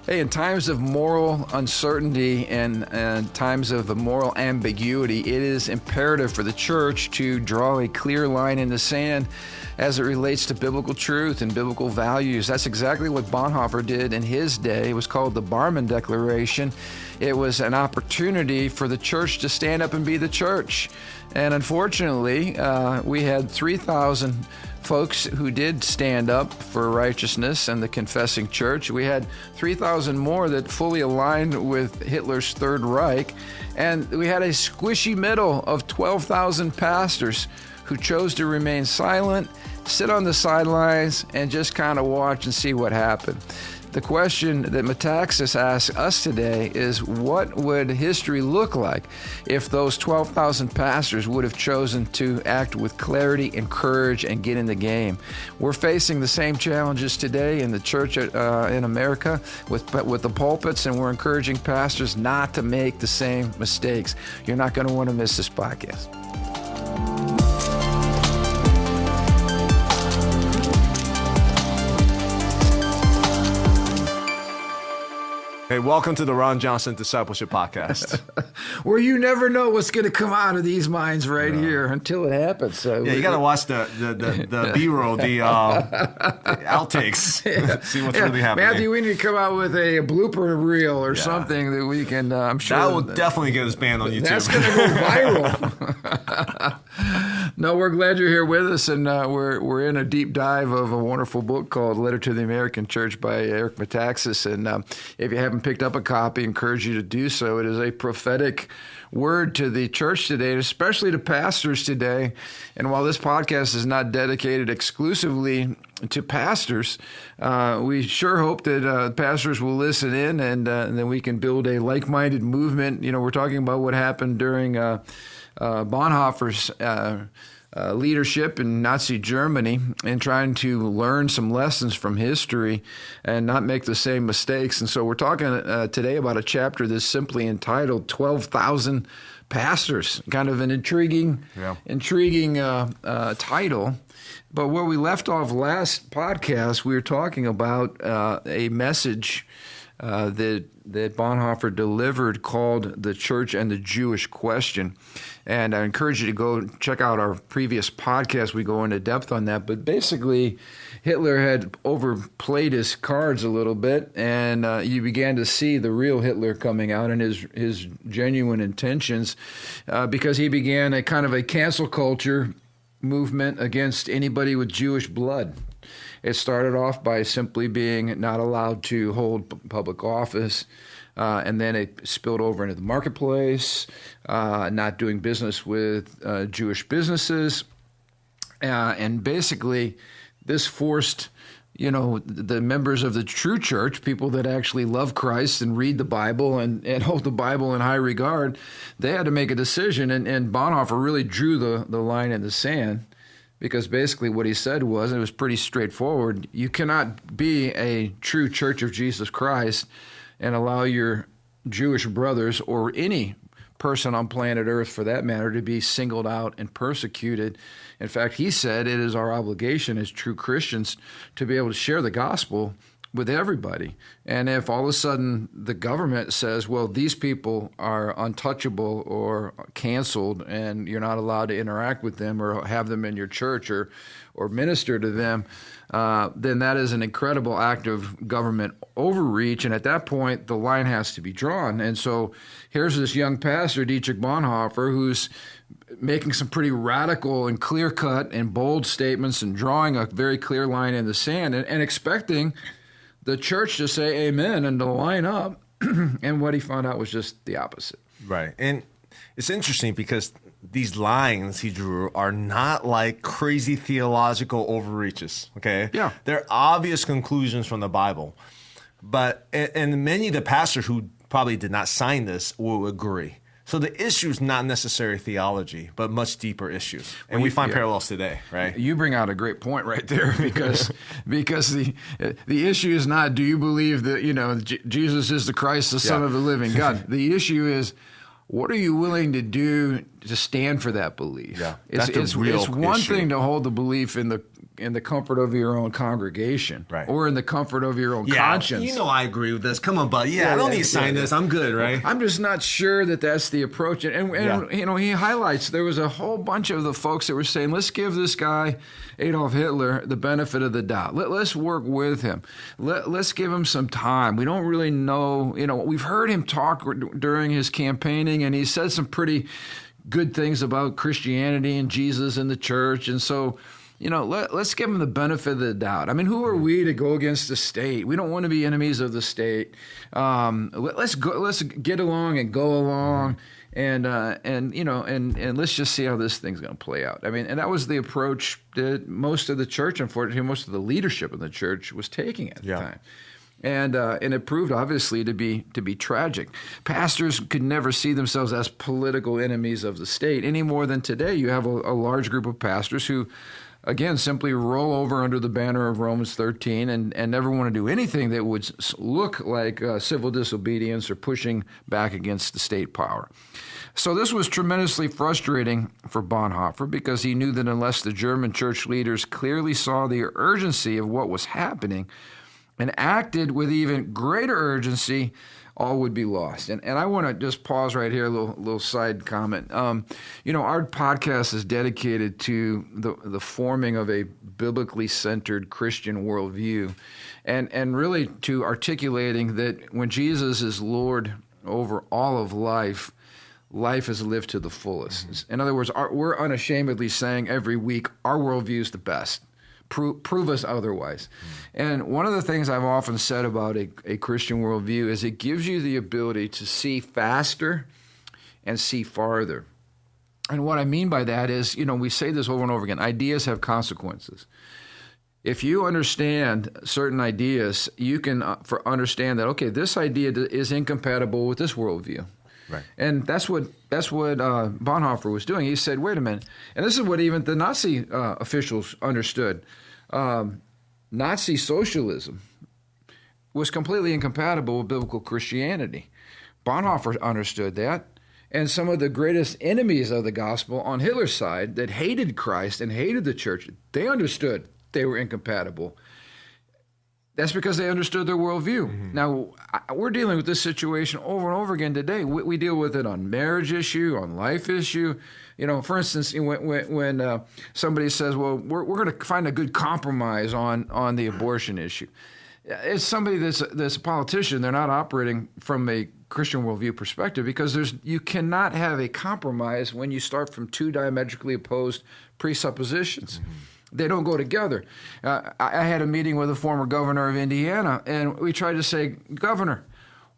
Hey, in times of moral uncertainty and times of moral ambiguity, it is imperative for the church to draw a clear line in the sand as it relates to biblical truth and biblical values. That's exactly what Bonhoeffer did in his day. It was called the Barmen Declaration. It was an opportunity for the church to stand up and be the church. And unfortunately, we had 3,000 folks who did stand up for righteousness and the confessing church. We had 3,000 more that fully aligned with Hitler's Third Reich. And we had a squishy middle of 12,000 pastors who chose to remain silent, sit on the sidelines, and just kind of watch and see what happened. The question that Metaxas asks us today is, what would history look like if those 12,000 pastors would have chosen to act with clarity and courage and get in the game? We're facing the same challenges today in the church in America with the pulpits, and we're encouraging pastors not to make the same mistakes. You're not going to want to miss this podcast. Hey, welcome to the Ron Johnson Discipleship Podcast. Where you never know what's going to come out of these minds right here until it happens. So yeah, you got to watch the B-roll, the outtakes, see what's really happening. Matthew, we need to come out with a blooper reel or something that we can, I'm sure. That will definitely get us banned on YouTube. That's going to go viral. No, we're glad you're here with us, and we're in a deep dive of a wonderful book called Letter to the American Church by Eric Metaxas. And if you haven't picked up a copy, I encourage you to do so. It is a prophetic word to the church today, and especially to pastors today. And while this podcast is not dedicated exclusively to pastors, we sure hope that pastors will listen in, and then we can build a like-minded movement. You know, we're talking about what happened during Bonhoeffer's leadership in Nazi Germany, and trying to learn some lessons from history and not make the same mistakes. And so we're talking today about a chapter that's simply entitled 12,000 Pastors, kind of an intriguing title. But where we left off last podcast, we were talking about a message that Bonhoeffer delivered called The Church and the Jewish Question. And I encourage you to go check out our previous podcast. We go into depth on that. But basically, Hitler had overplayed his cards a little bit, and you began to see the real Hitler coming out and his genuine intentions, because he began a kind of a cancel culture movement against anybody with Jewish blood. It started off by simply being not allowed to hold public office, and then it spilled over into the marketplace, not doing business with Jewish businesses, and basically this forced, the members of the true church, people that actually love Christ and read the Bible and hold the Bible in high regard, they had to make a decision, and Bonhoeffer really drew the line in the sand. Because basically what he said was, and it was pretty straightforward, you cannot be a true church of Jesus Christ and allow your Jewish brothers, or any person on planet Earth for that matter, to be singled out and persecuted. In fact, he said it is our obligation as true Christians to be able to share the gospel with everybody. And if all of a sudden the government says, well, these people are untouchable or canceled and you're not allowed to interact with them or have them in your church or minister to them, then that is an incredible act of government overreach. And at that point, the line has to be drawn. And so here's this young pastor, Deitrich Bonhoeffer, who's making some pretty radical and clear-cut and bold statements and drawing a very clear line in the sand and expecting the church to say amen and to line up. And what he found out was just the opposite. Right. And it's interesting because these lines he drew are not like crazy theological overreaches, okay? Yeah. They're obvious conclusions from the Bible. But, and many of the pastors who probably did not sign this will agree. So the issue is not necessarily theology, but much deeper issues. And we find parallels today, right? You bring out a great point right there, because the issue is not, do you believe that, Jesus is the Christ, the Son of the living God? The issue is, what are you willing to do to stand for that belief? Yeah, It's one thing to hold the belief in the the comfort of your own congregation, Right. or in the comfort of your own conscience. You know I agree with this. Come on, buddy. I don't need to sign this. I'm good, right? I'm just not sure that that's the approach. And he highlights there was a whole bunch of the folks that were saying, let's give this guy, Adolf Hitler, the benefit of the doubt. Let's work with him. Let's give him some time. We don't really know. We've heard him talk during his campaigning, and he said some pretty good things about Christianity and Jesus and the church. And so, let's give him the benefit of the doubt. I mean, who are we to go against the state? We don't want to be enemies of the state. Let's get along and go along, and let's just see how this thing's going to play out. I mean, and that was the approach that most of the church, unfortunately, most of the leadership of the church was taking at the time. And it proved obviously to be tragic. Pastors could never see themselves as political enemies of the state any more than today. You have a large group of pastors who, again, simply roll over under the banner of Romans 13 and never want to do anything that would look like civil disobedience or pushing back against the state power. So this was tremendously frustrating for Bonhoeffer, because he knew that unless the German church leaders clearly saw the urgency of what was happening and acted with even greater urgency, all would be lost. And I want to just pause right here, a little side comment. Our podcast is dedicated to the forming of a biblically centered Christian worldview, and really to articulating that when Jesus is Lord over all of life, life is lived to the fullest. In other words, we're unashamedly saying every week our worldview is the best. Prove us otherwise. And one of the things I've often said about a Christian worldview is it gives you the ability to see faster and see farther. And what I mean by that is, we say this over and over again, ideas have consequences. If you understand certain ideas, you can understand that, okay, this idea is incompatible with this worldview. Right. And that's what Bonhoeffer was doing. He said, wait a minute. And this is what even the Nazi officials understood. Nazi socialism was completely incompatible with biblical Christianity. Bonhoeffer understood that. And some of the greatest enemies of the gospel on Hitler's side that hated Christ and hated the church, they understood they were incompatible. That's because they understood their worldview. Mm-hmm. Now, we're dealing with this situation over and over again today. We deal with it on marriage issue, on life issue. For instance, when somebody says, well, we're going to find a good compromise on the abortion issue. It's somebody that's a politician. They're not operating from a Christian worldview perspective, because you cannot have a compromise when you start from two diametrically opposed presuppositions. Mm-hmm. They don't go together. I had a meeting with a former governor of Indiana, and we tried to say, Governor,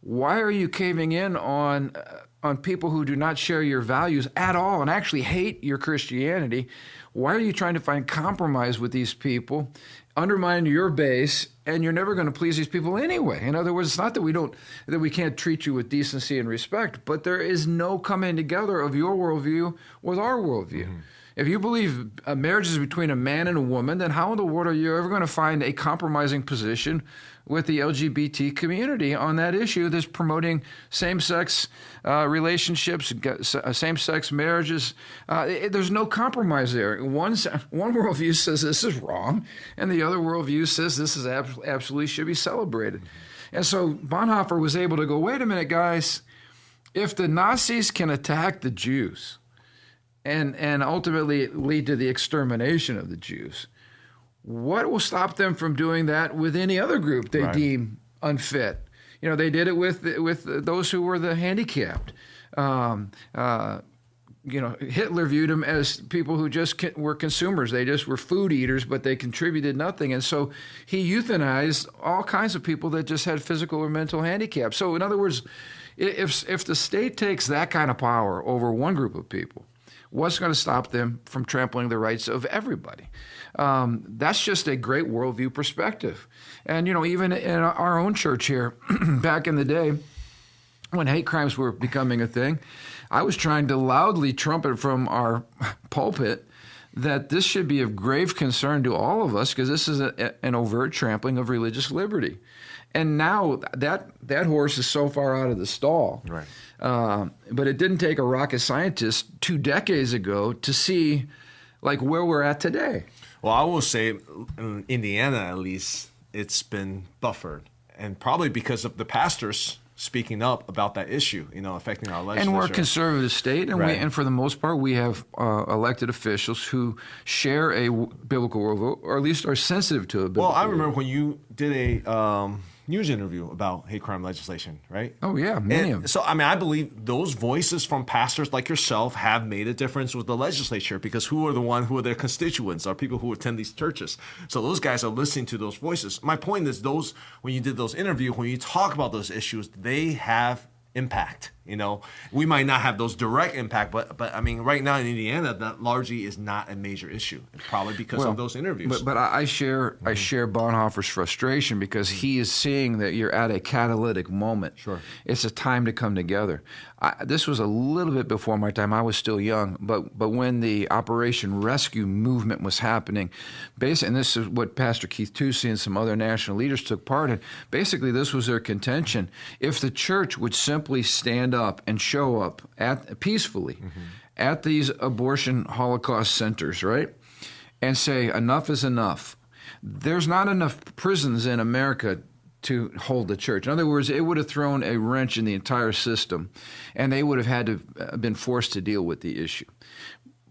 why are you caving in on people who do not share your values at all and actually hate your Christianity? Why are you trying to find compromise with these people, undermine your base, and you're never going to please these people anyway? In other words, it's not that we can't treat you with decency and respect, but there is no coming together of your worldview with our worldview. Mm-hmm. If you believe marriage is between a man and a woman, then how in the world are you ever going to find a compromising position with the LGBT community on that issue that's promoting same-sex relationships, same-sex marriages? There's no compromise there. One worldview says this is wrong, and the other worldview says this is absolutely should be celebrated. And so Bonhoeffer was able to go, wait a minute, guys, if the Nazis can attack the Jews and ultimately lead to the extermination of the Jews, what will stop them from doing that with any other group they deem unfit? They did it with those who were the handicapped. Hitler viewed them as people who just were consumers. They just were food eaters, but they contributed nothing. And so he euthanized all kinds of people that just had physical or mental handicaps. So in other words, if the state takes that kind of power over one group of people, what's going to stop them from trampling the rights of everybody? That's just a great worldview perspective. And, even in our own church here, back in the day, when hate crimes were becoming a thing, I was trying to loudly trumpet from our pulpit that this should be of grave concern to all of us, because this is an overt trampling of religious liberty. And now that horse is so far out of the stall. Right. But it didn't take a rocket scientist 2 decades ago to see where we're at today. Well, I will say in Indiana, at least, it's been buffered. And probably because of the pastors speaking up about that issue, affecting our legislature. And we're a conservative state, and Right. and for the most part, we have elected officials who share a biblical worldview, or at least are sensitive to a biblical Well, I worldview. remember when you did a news interview about hate crime legislation, right? Oh, yeah, many of them. So, I believe those voices from pastors like yourself have made a difference with the legislature, because who are their constituents, are people who attend these churches. So those guys are listening to those voices. My point is, when you did those interviews, when you talk about those issues, they have impact. We might not have those direct impact, but right now in Indiana, that largely is not a major issue, probably because of those interviews. But I share Bonhoeffer's frustration, because he is seeing that you're at a catalytic moment. Sure. It's a time to come together. This was a little bit before my time. I was still young, but when the Operation Rescue movement was happening, basically, and this is what Pastor Keith Tousi and some other national leaders took part in, basically this was their contention. If the church would simply stand up and show up peacefully at these abortion Holocaust centers, right, and say enough is enough. There's not enough prisons in America to hold the church. In other words, it would have thrown a wrench in the entire system, and they would have had to been forced to deal with the issue.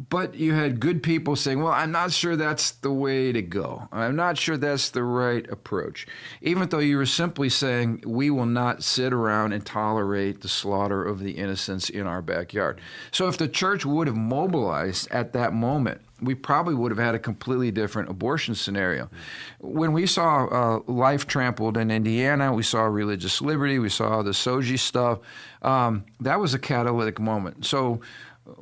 But you had good people saying, well, I'm not sure that's the way to go. I'm not sure that's the right approach. Even though you were simply saying, we will not sit around and tolerate the slaughter of the innocents in our backyard. So if the church would have mobilized at that moment, we probably would have had a completely different abortion scenario. When we saw life trampled in Indiana, we saw religious liberty, we saw the Soji stuff, that was a catalytic moment. So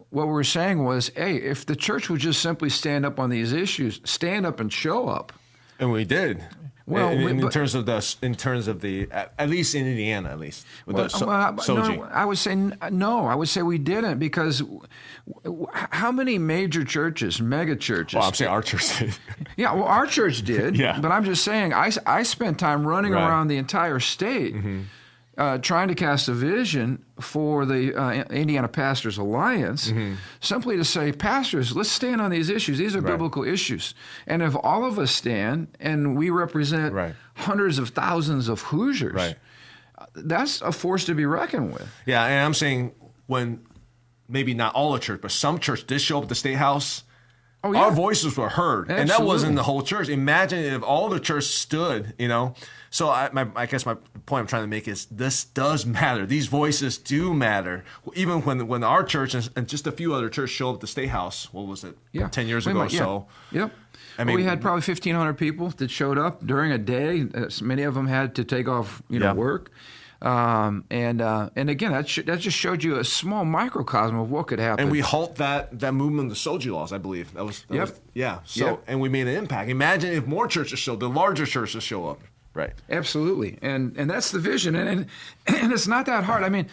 what we were saying was, hey, if the church would just simply stand up on these issues, stand up and show up. And we did. Well, in terms of the, at least in Indiana, at least with Soji. No, I would say no. I would say we didn't, because how many major churches, mega churches? Well, I'm saying our church did. Yeah, well, our church did. Yeah. But I'm just saying, I spent time running Right. around the entire state. Trying to cast a vision for the Indiana Pastors Alliance, simply to say, pastors, let's stand on these issues. These are Right. biblical issues. And if all of us stand and we represent Right. hundreds of thousands of Hoosiers, Right. that's a force to be reckoned with. Yeah, and I'm saying when maybe not all the church, but some church did show up at the State House, Oh, yeah. our voices were heard. And that Absolutely. wasn't the whole church. Imagine if all the church stood, So I guess my point I'm trying to make is this does matter. These voices do matter. Even when our church and just a few other churches show up at the State House, what was it, 10 years ago or so? Yep. I mean, we had probably 1,500 people that showed up during a day. Many of them had to take off, Yeah. work. And again, that just showed you a small microcosm of what could happen. And we halt that movement of the Soji laws, I believe. That was yeah. So Yep. and we made an impact. Imagine if more churches the larger churches show up. Right. Absolutely, and that's the vision, and it's not that hard. I mean,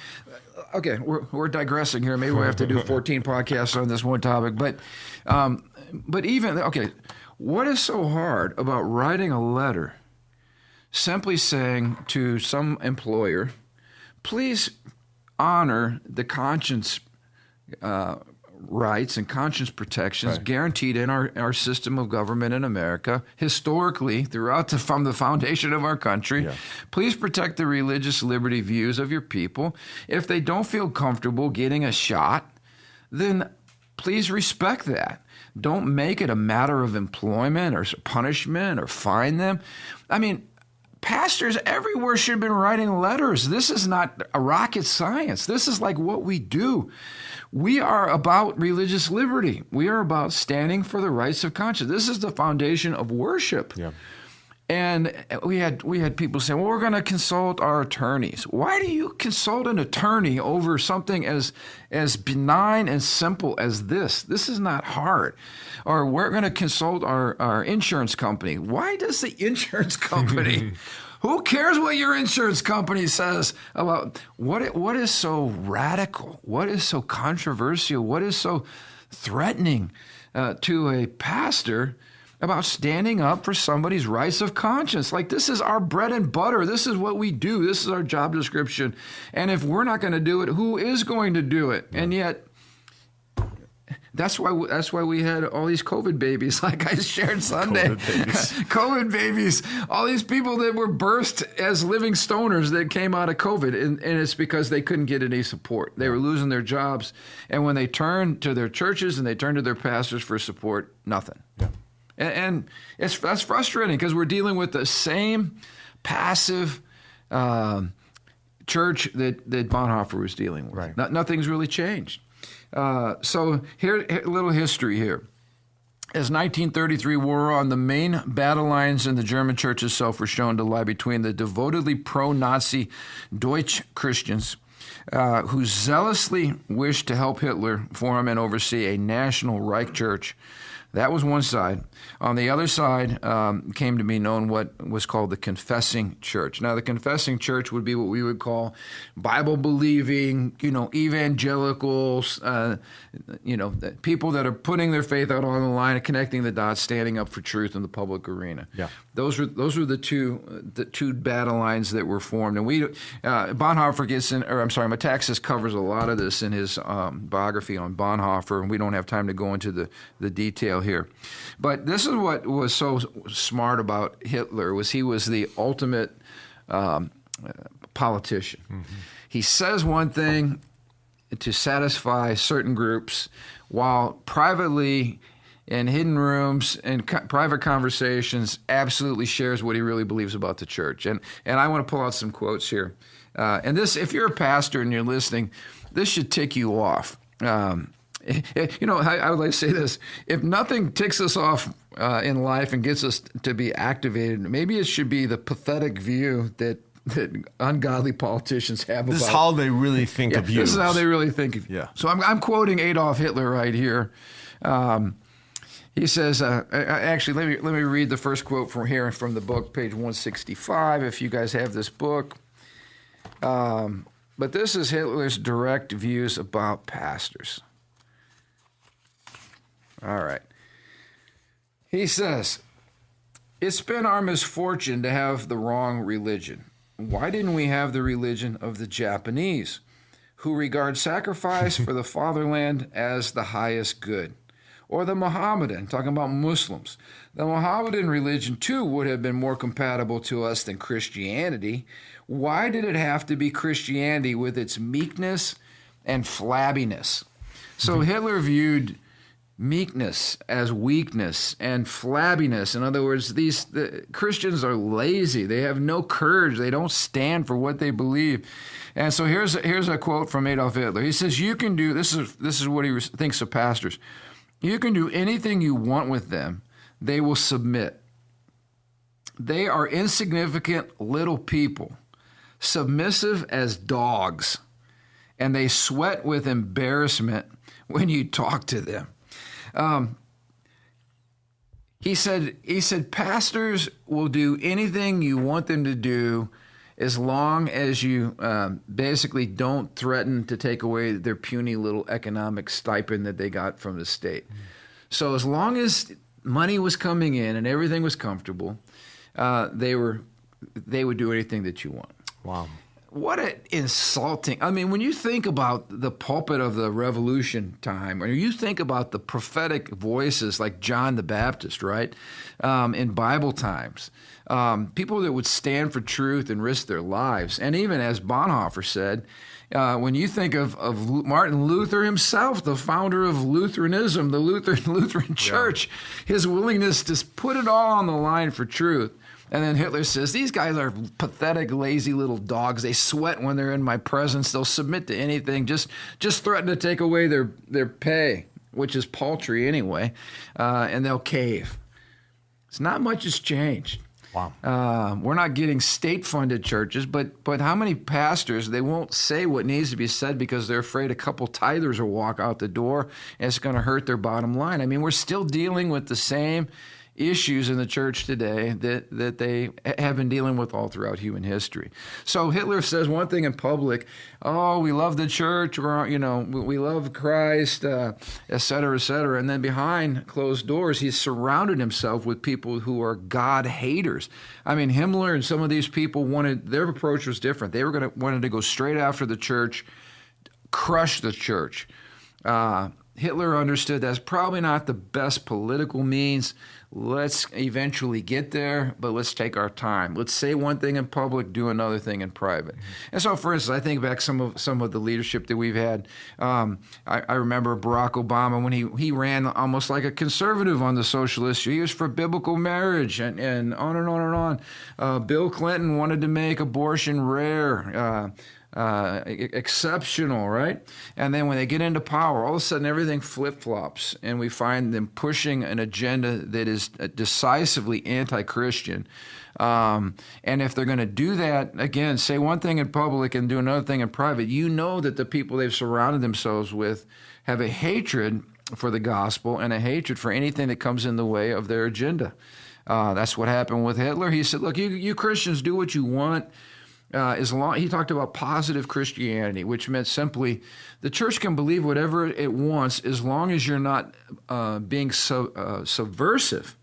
okay, we're digressing here. Maybe we'll have to do 14 podcasts on this one topic, but even what is so hard about writing a letter, simply saying to some employer, please honor the conscience rights and conscience protections Right. guaranteed in our system of government in America, historically, from the foundation of our country. Yeah. Please protect the religious liberty views of your people. If they don't feel comfortable getting a shot, then please respect that. Don't make it a matter of employment or punishment or fine them. I mean, pastors everywhere should have been writing letters. This is not a rocket science. This is like what we do. We are about religious liberty. We are about standing for the rights of conscience. This is the foundation of worship. Yeah. And we had people saying, well, we're going to consult our attorneys. Why do you consult an attorney over something as benign and simple as this? This is not hard. Or we're going to consult our insurance company. Why does the insurance company? Who cares what your insurance company says about what is so radical? What is so controversial? What is so threatening to a pastor about standing up for somebody's rights of conscience? Like, this is our bread and butter. This is what we do. This is our job description. And if we're not going to do it, who is going to do it? And yet, That's why we had all these COVID babies, like I shared Sunday. COVID babies. COVID babies. All these people that were birthed as living stoners that came out of COVID, and it's because they couldn't get any support. They were losing their jobs, and when they turned to their churches and they turned to their pastors for support, nothing. Yeah. And that's frustrating because we're dealing with the same passive church that Bonhoeffer was dealing with. Right. Nothing's really changed. So here, a little history here. As 1933 wore on, the main battle lines in the German church itself were shown to lie between the devotedly pro-Nazi Deutsch Christians who zealously wished to help Hitler form and oversee a National Reich Church. That was one side. On the other side came to be known what was called the confessing church. Now, the confessing church would be what we would call Bible-believing, evangelicals, people that are putting their faith out on the line and connecting the dots, standing up for truth in the public arena. Yeah. Those were the two battle lines that were formed. And Bonhoeffer Metaxas covers a lot of this in his biography on Bonhoeffer, and we don't have time to go into the detail here. But this is what was so smart about Hitler, was he was the ultimate politician. Mm-hmm. He says one thing to satisfy certain groups, while privately in hidden rooms and private conversations absolutely shares what he really believes about the church. And I want to pull out some quotes here. And this, if you're a pastor and you're listening, this should tick you off. I would like to say this. If nothing ticks us off in life and gets us to be activated, maybe it should be the pathetic view that ungodly politicians have about. This is how they really think of you. This is how they really think of you. Yeah. So I'm quoting Adolf Hitler right here. He says, actually, let me read the first quote from here from the book, page 165, if you guys have this book. But this is Hitler's direct views about pastors. All right. He says, "It's been our misfortune to have the wrong religion. Why didn't we have the religion of the Japanese, who regard sacrifice for the fatherland as the highest good? Or the Mohammedan, talking about Muslims. The Mohammedan religion, too, would have been more compatible to us than Christianity. Why did it have to be Christianity with its meekness and flabbiness?" So Hitler viewed meekness as weakness and flabbiness. In other words, the Christians are lazy. They have no courage. They don't stand for what they believe. And so here's a quote from Adolf Hitler. He says, "You can do," this is what he thinks of pastors, "you can do anything you want with them. They will submit. They are insignificant little people, submissive as dogs, and they sweat with embarrassment when you talk to them." He said, pastors will do anything you want them to do as long as you basically don't threaten to take away their puny little economic stipend that they got from the state. So as long as money was coming in and everything was comfortable, they would do anything that you want. Wow. What an insulting. I mean, when you think about the pulpit of the Revolution time, or you think about the prophetic voices like John the Baptist, right, in Bible times, people that would stand for truth and risk their lives. And even as Bonhoeffer said, when you think of Martin Luther himself, the founder of Lutheranism, the Lutheran Church, his willingness to put it all on the line for truth. And then Hitler says, these guys are pathetic, lazy little dogs. They sweat when they're in my presence. They'll submit to anything. Just threaten to take away their pay, which is paltry anyway, and they'll cave. It's not much has changed. Wow. We're not getting state-funded churches, but how many pastors, they won't say what needs to be said because they're afraid a couple tithers will walk out the door and it's going to hurt their bottom line. I mean, we're still dealing with the same issues in the church today that they have been dealing with all throughout human history. So Hitler says one thing in public, oh, we love the church, we love Christ, et cetera, and then behind closed doors, he's surrounded himself with people who are God haters. I mean, Himmler and some of these people their approach was different. They wanted to go straight after the church, crush the church. Hitler understood that's probably not the best political means. Let's eventually get there, but let's take our time. Let's say one thing in public, do another thing in private. And so, for instance, I think back some of the leadership that we've had. I remember Barack Obama when he ran almost like a conservative on the social issue. He was for biblical marriage and on and on and on. Bill Clinton wanted to make abortion rare. Exceptional, right? And then when they get into power, all of a sudden everything flip-flops, and we find them pushing an agenda that is decisively anti-Christian. And if they're going to do that, again, say one thing in public and do another thing in private, you know that the people they've surrounded themselves with have a hatred for the gospel and a hatred for anything that comes in the way of their agenda. That's what happened with Hitler. He said, look, you Christians do what you want. He talked about positive Christianity, which meant simply the church can believe whatever it wants as long as you're not being subversive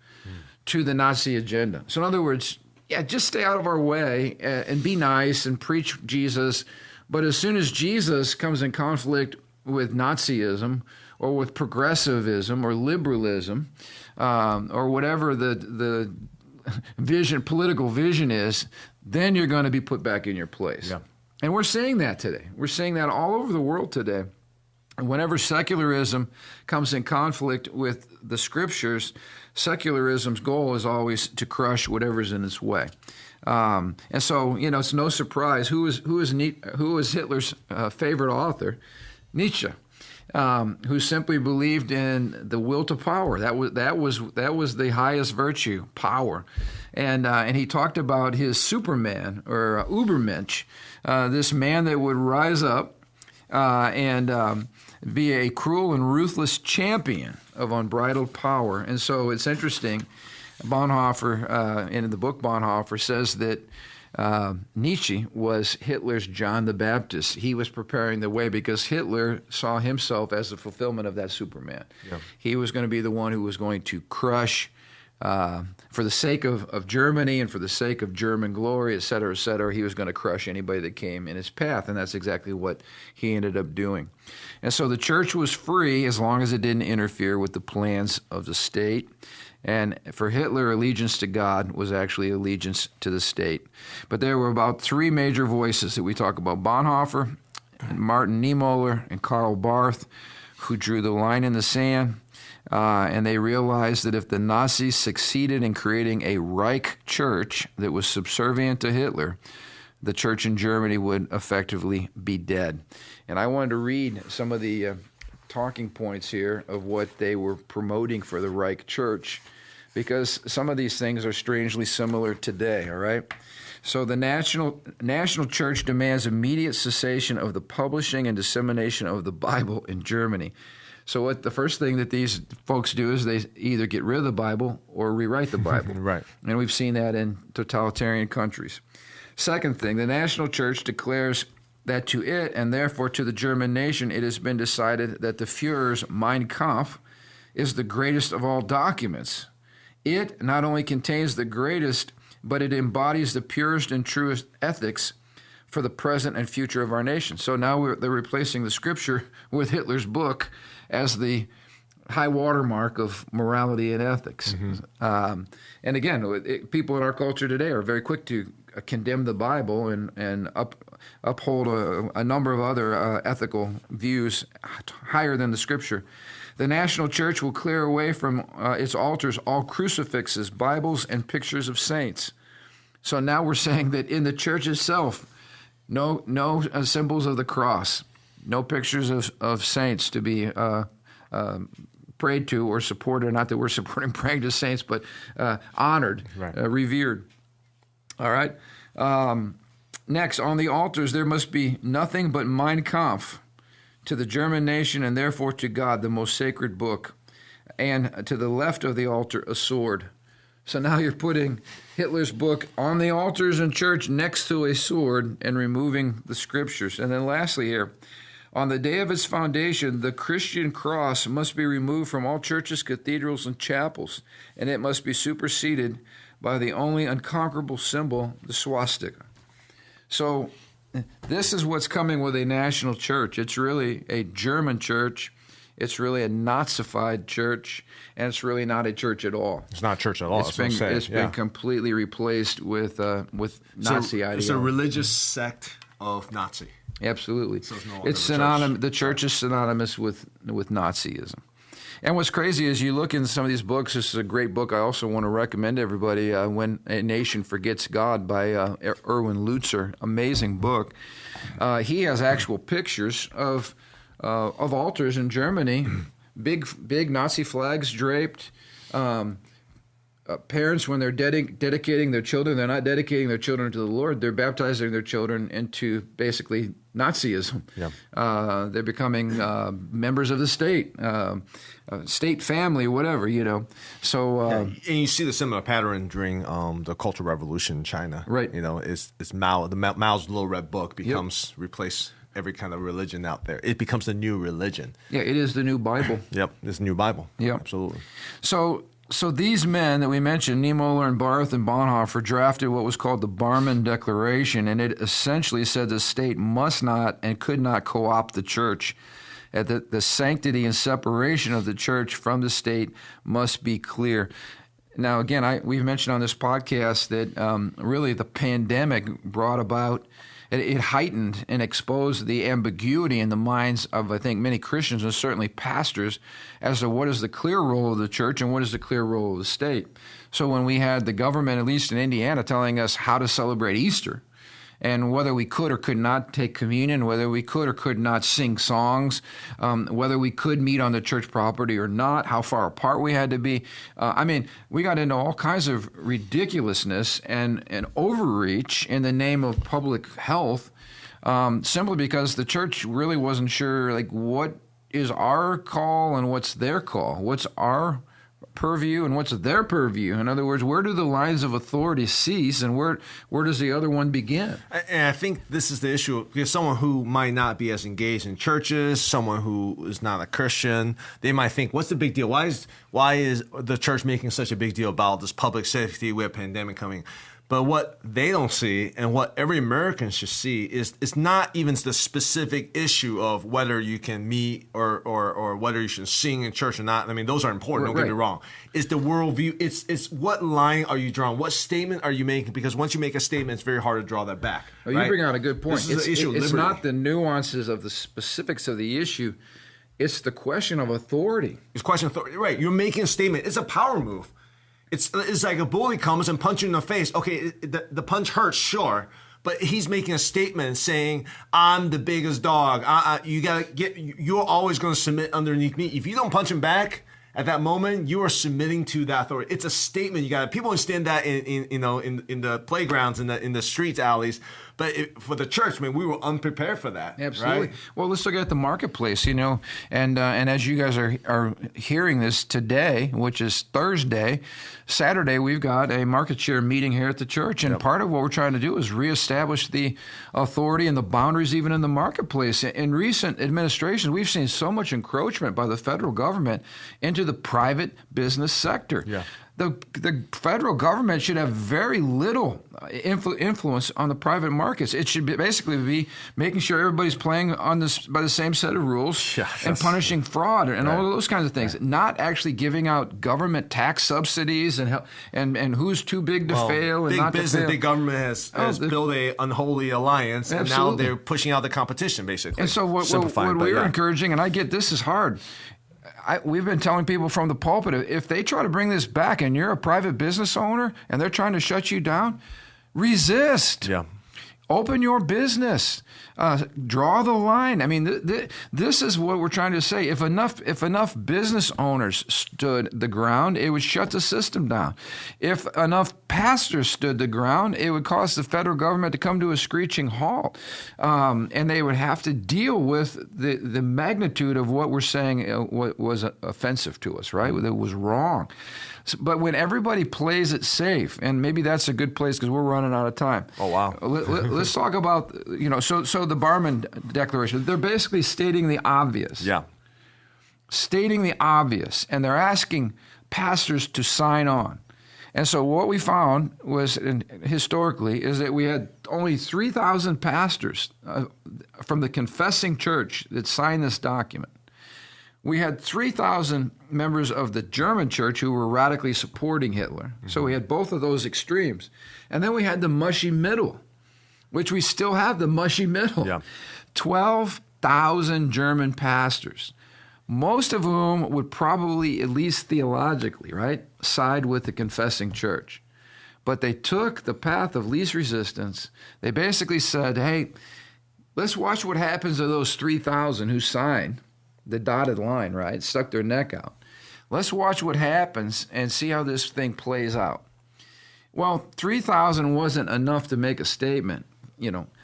to the Nazi agenda. So in other words, just stay out of our way and be nice and preach Jesus. But as soon as Jesus comes in conflict with Nazism or with progressivism or liberalism or whatever the political vision is, then you're going to be put back in your place. Yeah. And we're seeing that today. We're seeing that all over the world today. And whenever secularism comes in conflict with the scriptures, secularism's goal is always to crush whatever's in its way. And so, it's no surprise who is Hitler's favorite author, Nietzsche. Who simply believed in the will to power. That was the highest virtue, power, and he talked about his Superman or Übermensch, this man that would rise up and be a cruel and ruthless champion of unbridled power. And so it's interesting. Bonhoeffer, in the book Bonhoeffer, says that Nietzsche was Hitler's John the Baptist. He was preparing the way because Hitler saw himself as the fulfillment of that Superman. Yeah. He was going to be the one who was going to crush, for the sake of Germany and for the sake of German glory, et cetera, he was going to crush anybody that came in his path, and that's exactly what he ended up doing. And so the church was free as long as it didn't interfere with the plans of the state. And for Hitler, allegiance to God was actually allegiance to the state. But there were about three major voices that we talk about: Bonhoeffer, and Martin Niemöller, and Karl Barth, who drew the line in the sand. And they realized that if the Nazis succeeded in creating a Reich Church that was subservient to Hitler, the church in Germany would effectively be dead. And I wanted to read some of the talking points here of what they were promoting for the Reich Church, because some of these things are strangely similar today, all right? So the National Church demands immediate cessation of the publishing and dissemination of the Bible in Germany. So the first thing that these folks do is they either get rid of the Bible or rewrite the Bible. Right. And we've seen that in totalitarian countries. Second thing, the National Church declares that to it, and therefore to the German nation, it has been decided that the Führer's Mein Kampf is the greatest of all documents. It not only contains the greatest, but it embodies the purest and truest ethics for the present and future of our nation. So now they're replacing the scripture with Hitler's book as the high watermark of morality and ethics. Mm-hmm. And again, people in our culture today are very quick to condemn the Bible and uphold a number of other ethical views higher than the Scripture. The National Church will clear away from its altars all crucifixes, Bibles, and pictures of saints. So now we're saying that in the church itself, no symbols of the cross, no pictures of saints to be prayed to or supported. Not that we're supporting praying to saints, but honored, right. Revered. All right. Next, on the altars, there must be nothing but Mein Kampf to the German nation and therefore to God, the most sacred book, and to the left of the altar, a sword. So now you're putting Hitler's book on the altars in church next to a sword and removing the scriptures. And then lastly here, on the day of its foundation, the Christian cross must be removed from all churches, cathedrals, and chapels, and it must be superseded by the only unconquerable symbol, the swastika. So this is what's coming with a national church. It's really a German church. It's really a Nazified church, and it's really not a church at all. It's not church at all. It's been completely replaced with Nazi ideology. It's a religious sect of Nazi. Absolutely. So it's synonymous. The church is synonymous with Nazism. And what's crazy is you look in some of these books. This is a great book I also want to recommend to everybody, When a Nation Forgets God by Erwin Lutzer. Amazing book. He has actual pictures of altars in Germany, big Nazi flags draped. Parents, when they're dedicating their children, they're not dedicating their children to the Lord. They're baptizing their children into basically Nazism. Yeah. They're becoming members of the state, state family, whatever, So, and you see the similar pattern during the Cultural Revolution in China. Right. It's Mao. Mao's Little Red Book becomes replace every kind of religion out there. It becomes the new religion. Yeah, it is the new Bible. Yep, it's the new Bible. Yeah, absolutely. So these men that we mentioned, Niemöller and Barth and Bonhoeffer, drafted what was called the Barmen Declaration, and it essentially said the state must not and could not co-opt the church. The sanctity and separation of the church from the state must be clear. Now, again, we've mentioned on this podcast that really the pandemic brought about, it heightened and exposed the ambiguity in the minds of, I think, many Christians and certainly pastors as to what is the clear role of the church and what is the clear role of the state. So when we had the government, at least in Indiana, telling us how to celebrate Easter, and whether we could or could not take communion, whether we could or could not sing songs, whether we could meet on the church property or not, how far apart we had to be. We got into all kinds of ridiculousness and overreach in the name of public health, simply because the church really wasn't sure, what is our call and what's their call? What's our purview and what's their purview? In other words, where do the lines of authority cease and where does the other one begin? And I think this is the issue, because someone who might not be as engaged in churches, someone who is not a Christian, they might think, what's the big deal? Why is the church making such a big deal about this public safety? We have a pandemic coming. But what they don't see, and what every American should see, is it's not even the specific issue of whether you can meet or whether you should sing in church or not. I mean, those are important. Don't get me wrong. It's the worldview. It's what line are you drawing? What statement are you making? Because once you make a statement, it's very hard to draw that back. Well, you bring out a good point. This is the issue of it's liberty. not the nuances of the specifics of the issue. It's the question of authority. It's a question of authority. Right. You're making a statement. It's a power move. It's like a bully comes and punches you in the face. Okay, the punch hurts, sure, but he's making a statement saying, "I'm the biggest dog. You're always going to submit underneath me. If you don't punch him back at that moment, you are submitting to that authority." It's a statement. People understand that in the playgrounds, in the streets, alleys. But for the church, we were unprepared for that. Absolutely. Right? Well, let's look at the marketplace, and as you guys are hearing this today, which is Thursday, Saturday, we've got a market share meeting here at the church, and part of what we're trying to do is reestablish the authority and the boundaries even in the marketplace. In recent administrations, we've seen so much encroachment by the federal government into the private business sector. Yeah. The federal government should have very little influence on the private markets. It should basically be making sure everybody's playing by the same set of rules and punishing fraud and all of those kinds of things. Right. Not actually giving out government tax subsidies and who's too big to fail and not to fail. Big business, big government has built an unholy alliance, and now they're pushing out the competition, basically. And so what we're encouraging, and I get this is hard. We've been telling people from the pulpit, if they try to bring this back and you're a private business owner and they're trying to shut you down, resist. Yeah. Open your business. Draw the line. I mean, this is what we're trying to say. If enough business owners stood the ground, it would shut the system down. If enough pastors stood the ground, it would cause the federal government to come to a screeching halt, and they would have to deal with the magnitude of what we're saying what was offensive to us, right? That was wrong. But when everybody plays it safe, and maybe that's a good place because we're running out of time. Oh, wow. Let's talk about, so the Barmen Declaration, they're basically stating the obvious. Yeah. Stating the obvious, and they're asking pastors to sign on. And so what we found was, historically, is that we had only 3,000 pastors from the confessing church that signed this document. We had 3,000 members of the German church who were radically supporting Hitler. So we had both of those extremes. And then we had the mushy middle, which we still have the mushy middle. Yeah. 12,000 German pastors, most of whom would probably, at least theologically, right, side with the confessing church. But they took the path of least resistance. They basically said, hey, let's watch what happens to those 3,000 who signed the dotted line, right, stuck their neck out. Let's watch what happens and see how this thing plays out. Well, 3,000 wasn't enough to make a statement.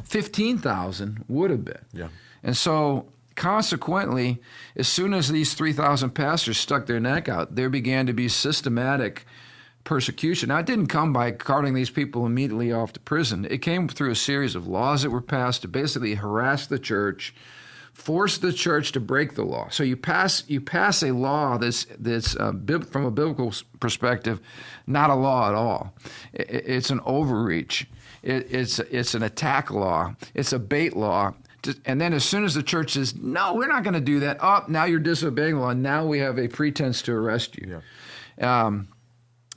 15,000 would have been. Yeah. And so consequently, as soon as these 3,000 pastors stuck their neck out, there began to be systematic persecution. Now, it didn't come by carting these people immediately off to prison. It came through a series of laws that were passed to basically harass the church, force the church to break the law. So you pass a law that's from a biblical perspective, not a law at all. It's an overreach. It's an attack law. It's a bait law. And then as soon as the church says, no, we're not going to do that, now you're disobeying the law. Now we have a pretense to arrest you. Yeah.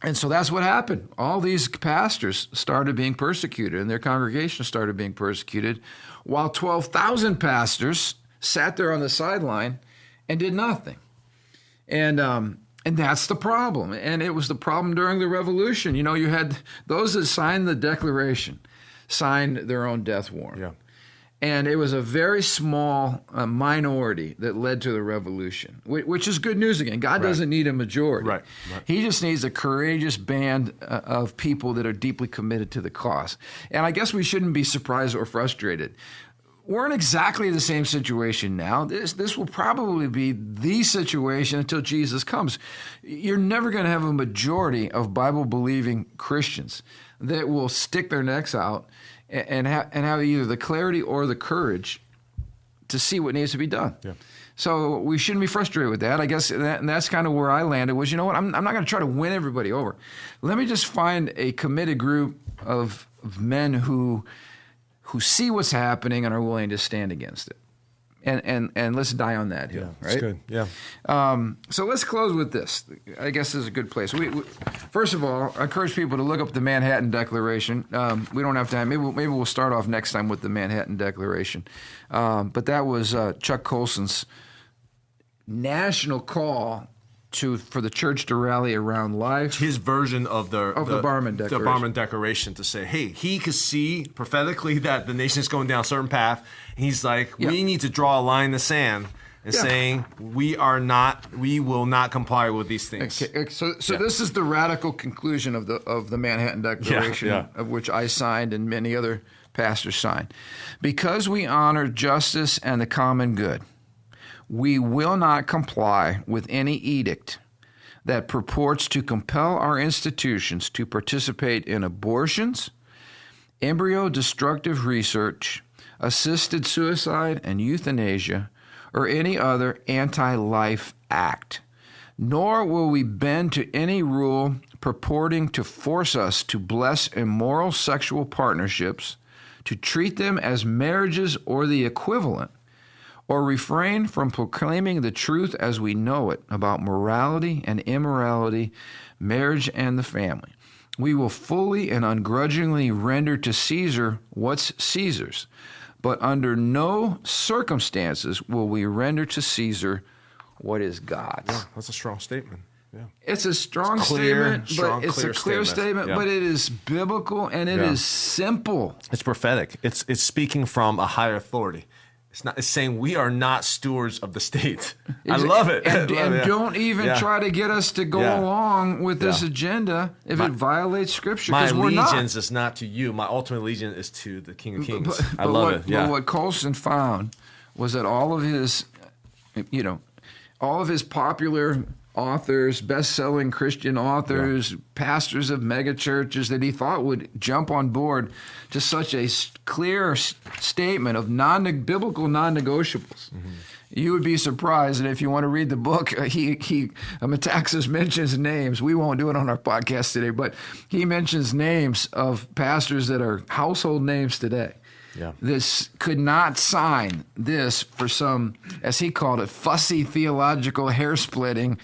And so that's what happened. All these pastors started being persecuted, and their congregations started being persecuted, while 12,000 pastors sat there on the sideline and did nothing. And that's the problem. And it was the problem during the Revolution. You had those that signed the Declaration, signed their own death warrant. Yeah. And it was a very small minority that led to the revolution, which is good news again. God doesn't need a majority. Right. He just needs a courageous band of people that are deeply committed to the cause. And I guess we shouldn't be surprised or frustrated. We're in exactly the same situation now. This will probably be the situation until Jesus comes. You're never going to have a majority of Bible-believing Christians that will stick their necks out and have either the clarity or the courage to see what needs to be done. Yeah. So we shouldn't be frustrated with that. I guess and that's kind of where I landed was, I'm not going to try to win everybody over. Let me just find a committed group of men who see what's happening and are willing to stand against it. And let's die on that hill, Yeah, right? that's good. Yeah. So let's close with this. I guess this is a good place. First of all, I encourage people to look up the Manhattan Declaration. We don't have time. Maybe we'll start off next time with the Manhattan Declaration. But that was Chuck Colson's national call for the church to rally around life. His version of the Barmen Declaration. The Barmen Declaration to say, hey, he could see prophetically that the nation's going down a certain path. He's like, we need to draw a line in the sand and saying we will not comply with these things. Okay. So this is the radical conclusion of the Manhattan Declaration, of which I signed and many other pastors signed. Because we honor justice and the common good, we will not comply with any edict that purports to compel our institutions to participate in abortions, embryo-destructive research, assisted suicide and euthanasia, or any other anti-life act. Nor will we bend to any rule purporting to force us to bless immoral sexual partnerships, to treat them as marriages or the equivalent, or refrain from proclaiming the truth as we know it about morality and immorality, marriage and the family. We will fully and ungrudgingly render to Caesar what's Caesar's, but under no circumstances will we render to Caesar what is God's. Yeah, that's a strong statement. Yeah. It's a strong statement, but it's a clear statement, but it is biblical and it is simple. It's prophetic. It's speaking from a higher authority. It's saying we are not stewards of the state. I love it. And don't even try to get us to go along with this agenda if it violates Scripture. My allegiance is not to you. My ultimate allegiance is to the King of Kings. I love it. Yeah. But what Colson found was that all of his popular authors, best-selling Christian authors, pastors of megachurches that he thought would jump on board to such a clear statement of biblical non-negotiables. Mm-hmm. You would be surprised, and if you want to read the book, Metaxas mentions names. We won't do it on our podcast today, but he mentions names of pastors that are household names today. Yeah. this could not sign this for some, as he called it, fussy theological hair splitting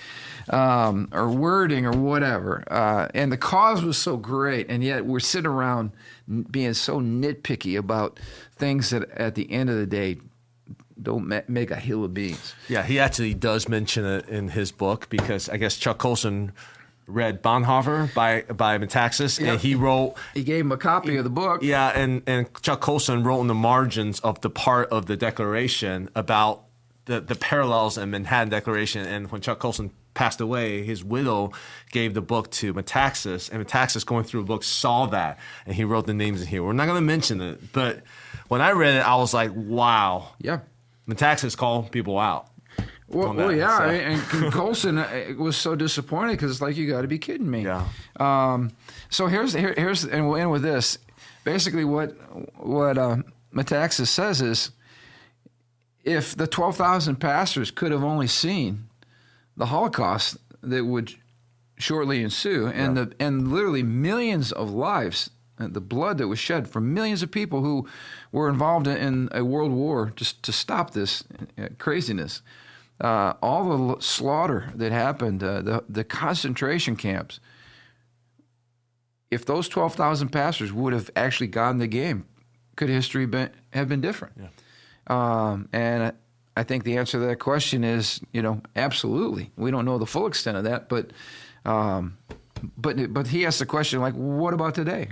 or wording or whatever. And the cause was so great, and yet we're sitting around being so nitpicky about things that at the end of the day don't make a hill of beans. Yeah, he actually does mention it in his book, because I guess Chuck Colson read Bonhoeffer by Metaxas, and he wrote. He gave him a copy of the book. Yeah, and Chuck Colson wrote in the margins of the part of the Declaration about the parallels in Manhattan Declaration. And when Chuck Colson passed away, his widow gave the book to Metaxas, and Metaxas, going through the book, saw that, and he wrote the names in here. We're not going to mention it, but when I read it, I was like, wow. Yeah. Metaxas called people out. Well, yeah, so. And Colson was so disappointed, because it's like, you got to be kidding me. Yeah. So here's, and we'll end with this. Basically, what Metaxas says is, if the 12,000 pastors could have only seen the Holocaust that would shortly ensue, and literally millions of lives, and the blood that was shed from millions of people who were involved in a world war just to stop this craziness, all the slaughter that happened, the concentration camps. If those 12,000 pastors would have actually gotten the game, could history have been different? Yeah. And I think the answer to that question is, absolutely. We don't know the full extent of that, but he asked the question, like, what about today,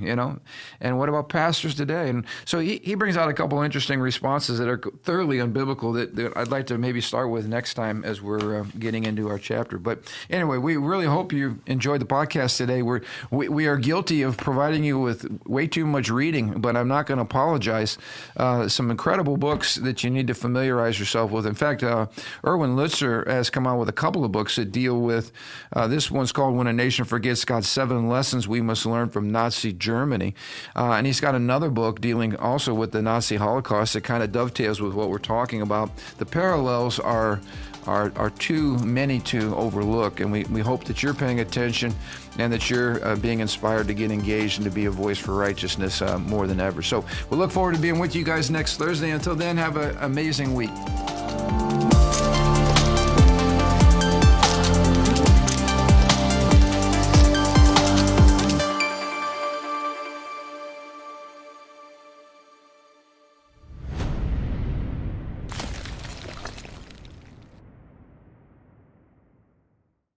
and what about pastors today? And so he brings out a couple of interesting responses that are thoroughly unbiblical that I'd like to maybe start with next time as we're getting into our chapter. But anyway, we really hope you enjoyed the podcast today. We are guilty of providing you with way too much reading, but I'm not going to apologize. Some incredible books that you need to familiarize yourself with. In fact, Erwin Lutzer has come out with a couple of books that deal with, this one's called When a Nation Forgets God's 7 Lessons We Must Learn from Nazi Germany. And he's got another book dealing also with the Nazi Holocaust that kind of dovetails with what we're talking about. The parallels are too many to overlook, and we hope that you're paying attention and that you're being inspired to get engaged and to be a voice for righteousness more than ever. So we'll look forward to being with you guys next Thursday. Until then, have an amazing week.